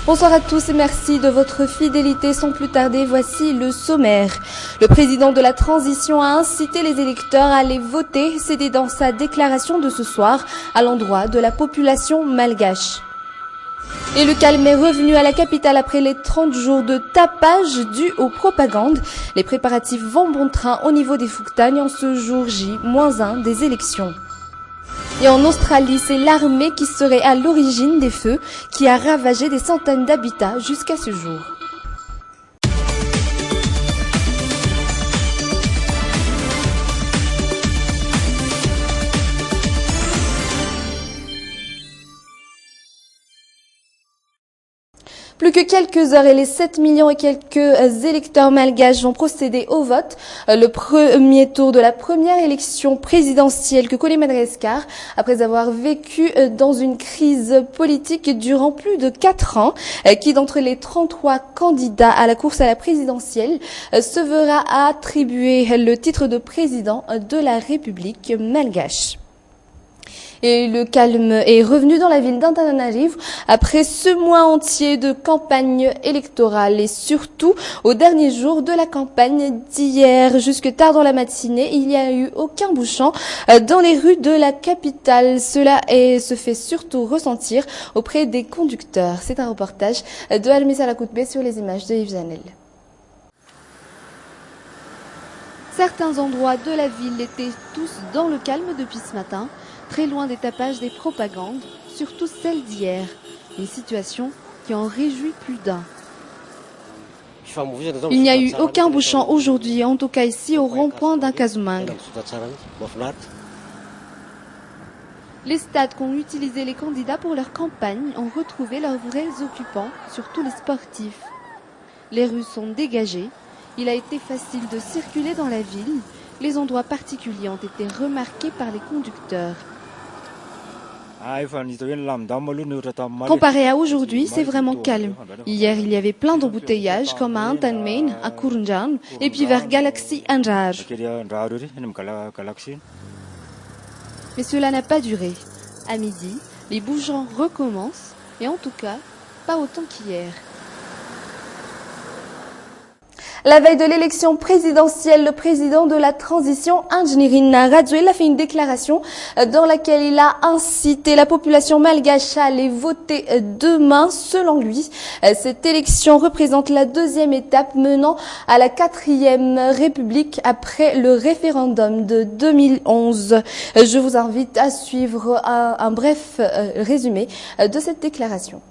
Bonsoir à tous et merci de votre fidélité. Sans plus tarder, voici le sommaire. Le président de la transition a incité les électeurs à aller voter. C'était dans sa déclaration de ce soir à l'endroit de la population malgache. Et le calme est revenu à la capitale après les 30 jours de tapage dus aux propagandes. Les préparatifs vont bon train au niveau des Fouktagnes en ce jour J-1 des élections. Et en Australie, c'est l'armée qui serait à l'origine des feux qui a ravagé des centaines d'habitats jusqu'à ce jour. Plus que quelques heures et les 7 millions et quelques électeurs malgaches vont procéder au vote. Le premier tour de la première élection présidentielle que connaît Madagascar, après avoir vécu dans une crise politique durant plus de 4 ans, qui d'entre les 33 candidats à la course à la présidentielle se verra attribuer le titre de président de la République malgache. Et le calme est revenu dans la ville d'Antananarivo après ce mois entier de campagne électorale et surtout au dernier jour de la campagne d'hier. Jusque tard dans la matinée, il n'y a eu aucun bouchon dans les rues de la capitale. Cela se fait surtout ressentir auprès des conducteurs. C'est un reportage de Almisa Lakoutbe sur les images de Yves Janel. Certains endroits de la ville étaient tous dans le calme depuis ce matin, très loin des tapages des propagandes, surtout celle d'hier. Une situation qui en réjouit plus d'un. Il n'y a eu aucun bouchon aujourd'hui, en tout cas ici au rond-point d'Inkazumang. Les stades qu'ont utilisé les candidats pour leur campagne ont retrouvé leurs vrais occupants, surtout les sportifs. Les rues sont dégagées. Il a été facile de circuler dans la ville. Les endroits particuliers ont été remarqués par les conducteurs. Comparé à aujourd'hui, c'est vraiment calme. Hier, il y avait plein d'embouteillages comme à Antanmain, à Kurunjan et puis vers Galaxy Anjar. Mais cela n'a pas duré. À midi, les bouchons recommencent et en tout cas, pas autant qu'hier. La veille de l'élection présidentielle, le président de la transition, Anjanirina Rajoelina, a fait une déclaration dans laquelle il a incité la population malgache à aller voter demain. Selon lui, cette élection représente la deuxième étape menant à la 4e République après le référendum de 2011. Je vous invite à suivre un bref résumé de cette déclaration.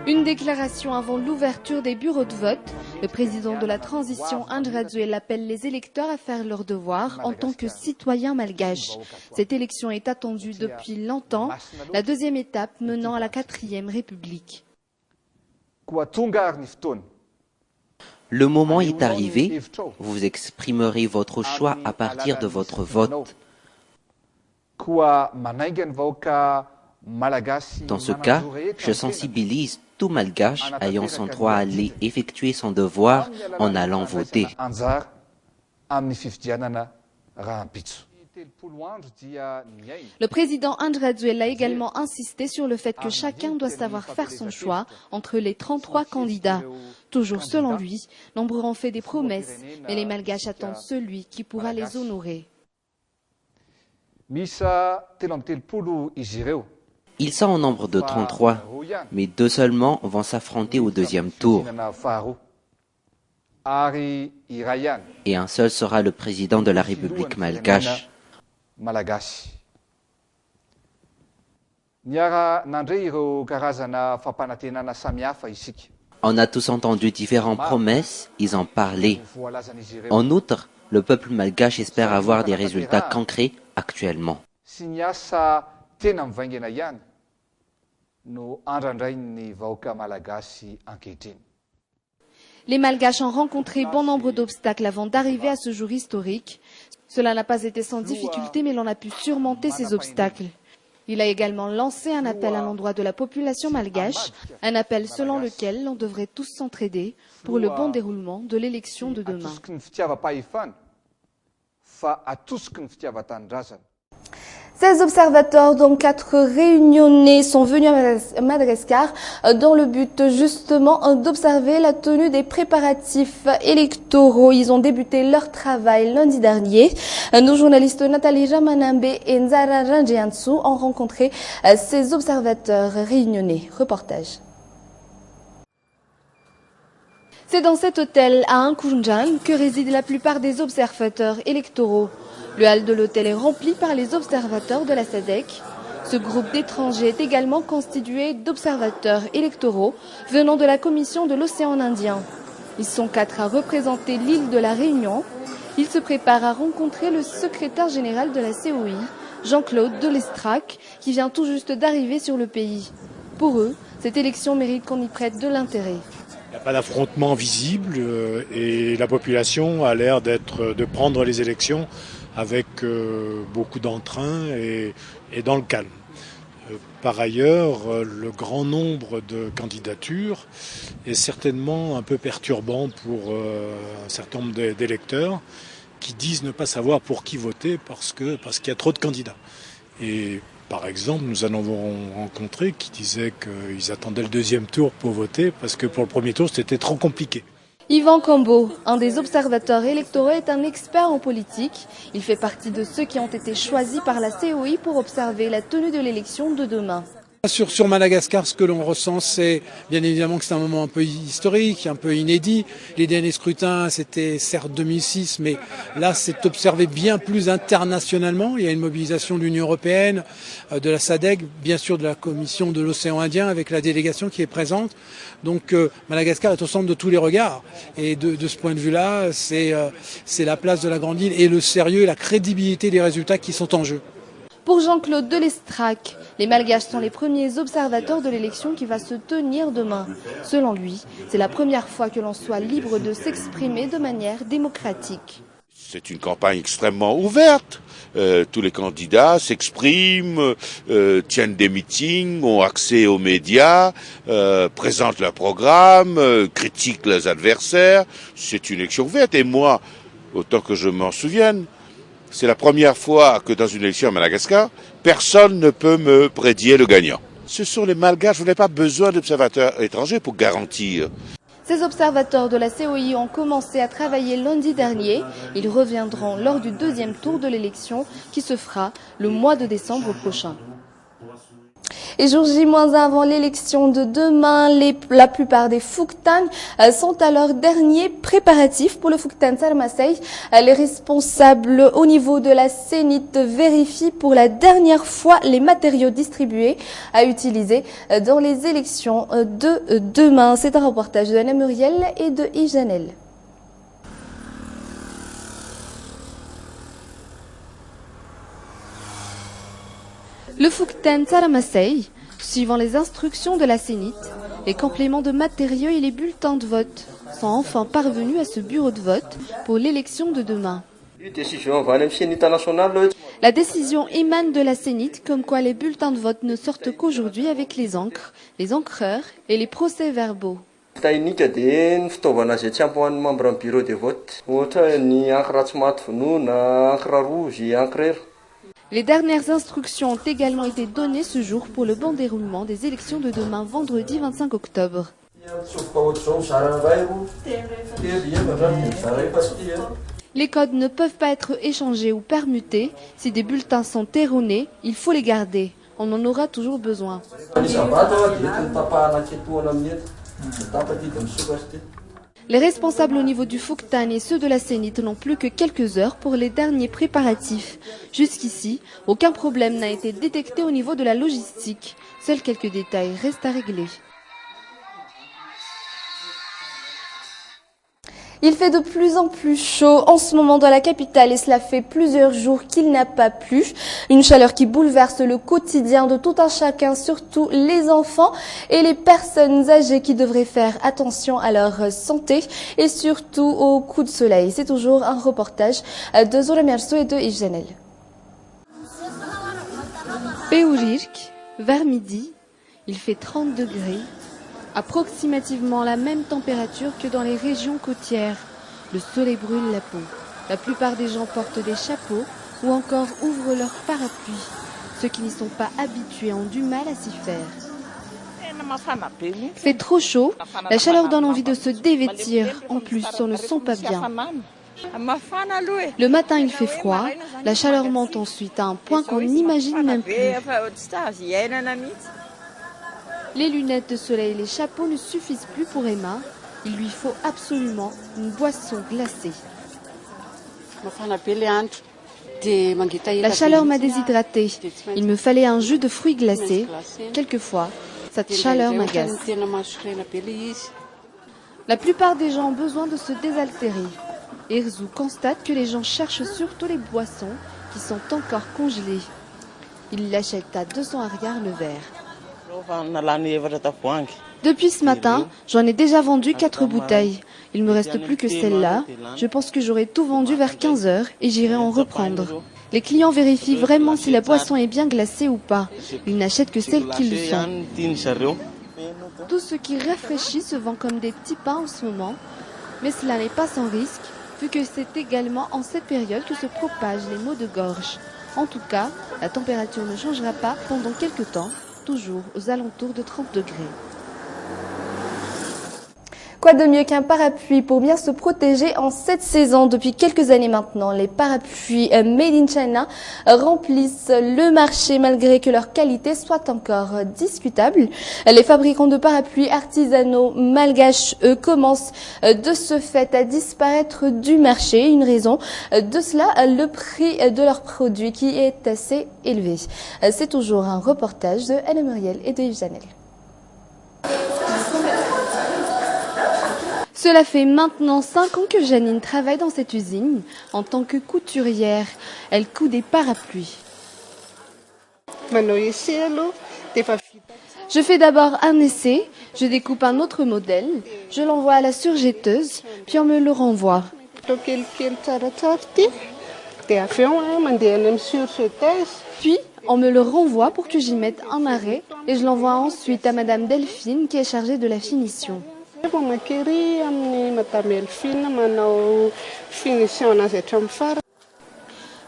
Une déclaration avant l'ouverture des bureaux de vote. Le président de la transition, Andry Rajoelina, appelle les électeurs à faire leur devoir en tant que citoyens malgaches. Cette élection est attendue depuis longtemps, la deuxième étape menant à la 4e République. Le moment est arrivé, vous exprimerez votre choix à partir de votre vote. Dans ce cas, je sensibilise tout malgache ayant son droit à aller effectuer son devoir en allant voter. Le président Andry Rajoelina a également insisté sur le fait que chacun doit savoir faire son choix entre les 33 candidats. Toujours selon lui, nombreux ont fait des promesses, mais les malgaches attendent celui qui pourra les honorer. Ils sont au nombre de 33, mais 2 seulement vont s'affronter au deuxième tour. Et un seul sera le président de la République malgache. On a tous entendu différentes promesses, ils en parlaient. En outre, le peuple malgache espère avoir des résultats concrets actuellement. Les Malgaches ont rencontré bon nombre d'obstacles avant d'arriver à ce jour historique. Cela n'a pas été sans difficulté, mais l'on a pu surmonter ces obstacles. Il a également lancé un appel à l'endroit de la population malgache, un appel selon lequel l'on devrait tous s'entraider pour le bon déroulement de l'élection de demain. 16 observateurs, dont 4 réunionnais, sont venus à Madagascar dans le but justement d'observer la tenue des préparatifs électoraux. Ils ont débuté leur travail lundi dernier. Nos journalistes Nathalie Jamanambe et Nzara Ranjiansu ont rencontré ces observateurs réunionnais. Reportage. C'est dans cet hôtel à Ankounjan que résident la plupart des observateurs électoraux. Le hall de l'hôtel est rempli par les observateurs de la SADC. Ce groupe d'étrangers est également constitué d'observateurs électoraux venant de la Commission de l'océan Indien. Ils sont 4 à représenter l'île de la Réunion. Ils se préparent à rencontrer le secrétaire général de la COI, Jean-Claude Delestrac, qui vient tout juste d'arriver sur le pays. Pour eux, cette élection mérite qu'on y prête de l'intérêt. Il n'y a pas d'affrontement visible et la population a l'air de prendre les élections avec beaucoup d'entrain et dans le calme. Par ailleurs, le grand nombre de candidatures est certainement un peu perturbant pour un certain nombre d'électeurs qui disent ne pas savoir pour qui voter parce qu'il y a trop de candidats. Et par exemple, nous en avons rencontré qui disaient qu'ils attendaient le deuxième tour pour voter parce que pour le premier tour, c'était trop compliqué. Yvan Cambo, un des observateurs électoraux, est un expert en politique. Il fait partie de ceux qui ont été choisis par la COI pour observer la tenue de l'élection de demain. Sur Madagascar, ce que l'on ressent, c'est bien évidemment que c'est un moment un peu historique, un peu inédit. Les derniers scrutins, c'était certes 2006, mais là, c'est observé bien plus internationalement. Il y a une mobilisation de l'Union européenne, de la SADC, bien sûr de la Commission de l'océan Indien, avec la délégation qui est présente. Donc Madagascar est au centre de tous les regards. Et de ce point de vue-là, c'est la place de la grande île et le sérieux et la crédibilité des résultats qui sont en jeu. Pour Jean-Claude Delestrac, les Malgaches sont les premiers observateurs de l'élection qui va se tenir demain. Selon lui, c'est la première fois que l'on soit libre de s'exprimer de manière démocratique. C'est une campagne extrêmement ouverte. Tous les candidats s'expriment, tiennent des meetings, ont accès aux médias, présentent leur programme, critiquent leurs adversaires. C'est une élection ouverte. Et moi, autant que je m'en souvienne, c'est la première fois que dans une élection à Madagascar, personne ne peut me prédire le gagnant. Ce sont les Malgaches, vous n'avez pas besoin d'observateurs étrangers pour garantir. Ces observateurs de la COI ont commencé à travailler lundi dernier. Ils reviendront lors du deuxième tour de l'élection qui se fera le mois de décembre prochain. Et jour J-1 avant l'élection de demain, la plupart des Fouktan sont à leur dernier préparatif pour le Fouktan Sarmasei. Les responsables au niveau de la Sénit vérifient pour la dernière fois les matériaux distribués à utiliser dans les élections de demain. C'est un reportage de Anna Muriel et de Ijanel. Le Fouktan Sarmasei, suivant les instructions de la Sénit, les compléments de matériaux et les bulletins de vote sont enfin parvenus à ce bureau de vote pour l'élection de demain. La décision émane de la Sénit comme quoi les bulletins de vote ne sortent qu'aujourd'hui avec les encres, les encreurs et les procès-verbaux. Les dernières instructions ont également été données ce jour pour le bon déroulement des élections de demain, vendredi 25 octobre. Les codes ne peuvent pas être échangés ou permutés. Si des bulletins sont erronés, il faut les garder. On en aura toujours besoin. Les responsables au niveau du Fouktan et ceux de la Sénit n'ont plus que quelques heures pour les derniers préparatifs. Jusqu'ici, aucun problème n'a été détecté au niveau de la logistique. Seuls quelques détails restent à régler. Il fait de plus en plus chaud en ce moment dans la capitale et cela fait plusieurs jours qu'il n'a pas plu. Une chaleur qui bouleverse le quotidien de tout un chacun, surtout les enfants et les personnes âgées qui devraient faire attention à leur santé et surtout aux coups de soleil. C'est toujours un reportage de Zora Merso et de Ijanel. Péourirk, vers midi, il fait 30 degrés. Approximativement la même température que dans les régions côtières. Le soleil brûle la peau. La plupart des gens portent des chapeaux ou encore ouvrent leur parapluie. Ceux qui n'y sont pas habitués ont du mal à s'y faire. Il fait trop chaud, la chaleur donne envie de se dévêtir. En plus, on ne sent pas bien. Le matin, il fait froid. La chaleur monte ensuite à un point qu'on n'imagine même plus. Les lunettes de soleil et les chapeaux ne suffisent plus pour Emma. Il lui faut absolument une boisson glacée. La chaleur m'a déshydratée. Il me fallait un jus de fruits glacés. Quelquefois, cette chaleur m'agace. La plupart des gens ont besoin de se désaltérer. Erzu constate que les gens cherchent surtout les boissons qui sont encore congelées. Il l'achète à 200 ariars le verre. Depuis ce matin, j'en ai déjà vendu 4 bouteilles. Il ne me reste plus que celle-là. Je pense que j'aurai tout vendu vers 15 heures et j'irai en reprendre. Les clients vérifient vraiment si la boisson est bien glacée ou pas. Ils n'achètent que celles qui le sont. Tout ce qui rafraîchit se vend comme des petits pains en ce moment. Mais cela n'est pas sans risque, vu que c'est également en cette période que se propagent les maux de gorge. En tout cas, la température ne changera pas pendant quelques temps, toujours aux alentours de 30 degrés. Quoi de mieux qu'un parapluie pour bien se protéger en cette saison? Depuis quelques années maintenant, les parapluies Made in China remplissent le marché malgré que leur qualité soit encore discutable. Les fabricants de parapluies artisanaux malgaches, eux, commencent de ce fait à disparaître du marché. Une raison de cela, le prix de leurs produits qui est assez élevé. C'est toujours un reportage de Anne Muriel et de Yves Janel. Cela fait maintenant 5 ans que Janine travaille dans cette usine en tant que couturière. Elle coud des parapluies. Je fais d'abord un essai, je découpe un autre modèle, je l'envoie à la surjetteuse, puis on me le renvoie. Puis on me le renvoie pour que j'y mette un arrêt et je l'envoie ensuite à Madame Delphine qui est chargée de la finition.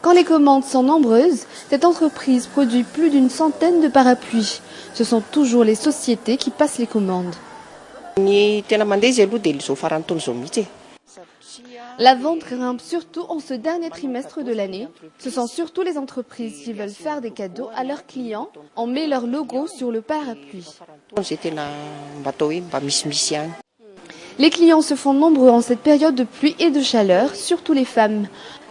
Quand les commandes sont nombreuses, cette entreprise produit plus d'une centaine de parapluies. Ce sont toujours les sociétés qui passent les commandes. La vente grimpe surtout en ce dernier trimestre de l'année. Ce sont surtout les entreprises qui veulent faire des cadeaux à leurs clients. On met leur logo sur le parapluie. Les clients se font nombreux en cette période de pluie et de chaleur, surtout les femmes.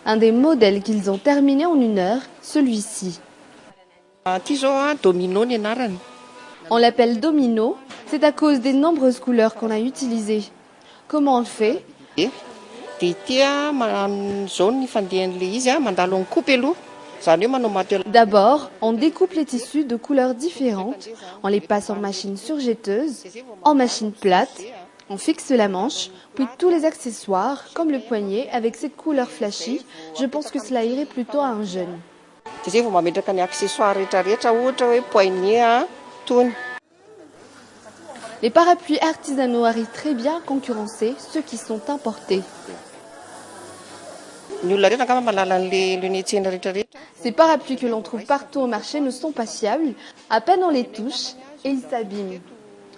Un des modèles qu'ils ont terminé en 1 heure, celui-ci. On l'appelle Domino, c'est à cause des nombreuses couleurs qu'on a utilisées. Comment on le fait? D'abord, on découpe les tissus de couleurs différentes. On les passe en machine surjetteuse, en machine plate. On fixe la manche, puis tous les accessoires, comme le poignet, avec cette couleur flashy. Je pense que cela irait plutôt à un jeune. Les parapluies artisanaux arrivent très bien à concurrencer ceux qui sont importés. Ces parapluies que l'on trouve partout au marché ne sont pas fiables. À peine on les touche et ils s'abîment.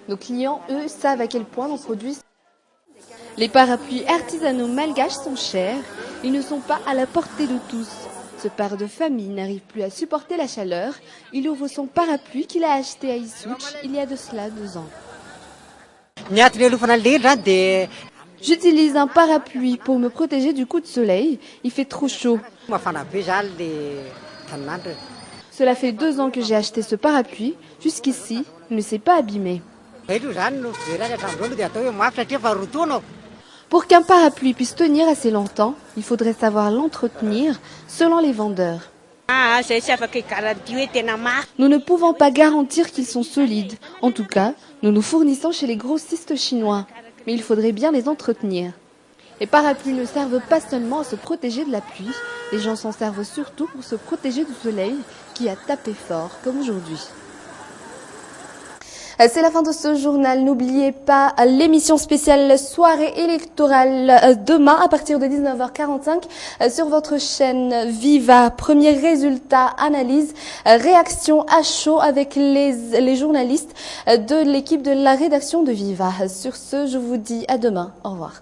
Nos clients, eux, savent à quel point l'on produit. Les parapluies artisanaux malgaches sont chers. Ils ne sont pas à la portée de tous. Ce père de famille n'arrive plus à supporter la chaleur. Il ouvre son parapluie qu'il a acheté à Issouch il y a de cela 2 ans. J'utilise un parapluie pour me protéger du coup de soleil. Il fait trop chaud. Cela fait 2 ans que j'ai acheté ce parapluie. Jusqu'ici, il ne s'est pas abîmé. Pour qu'un parapluie puisse tenir assez longtemps, il faudrait savoir l'entretenir selon les vendeurs. Nous ne pouvons pas garantir qu'ils sont solides. En tout cas, nous nous fournissons chez les grossistes chinois. Mais il faudrait bien les entretenir. Les parapluies ne servent pas seulement à se protéger de la pluie. Les gens s'en servent surtout pour se protéger du soleil qui a tapé fort, comme aujourd'hui. C'est la fin de ce journal. N'oubliez pas l'émission spéciale soirée électorale demain à partir de 19h45 sur votre chaîne Viva. Premier résultat, analyse, réaction à chaud avec les journalistes de l'équipe de la rédaction de Viva. Sur ce, je vous dis à demain. Au revoir.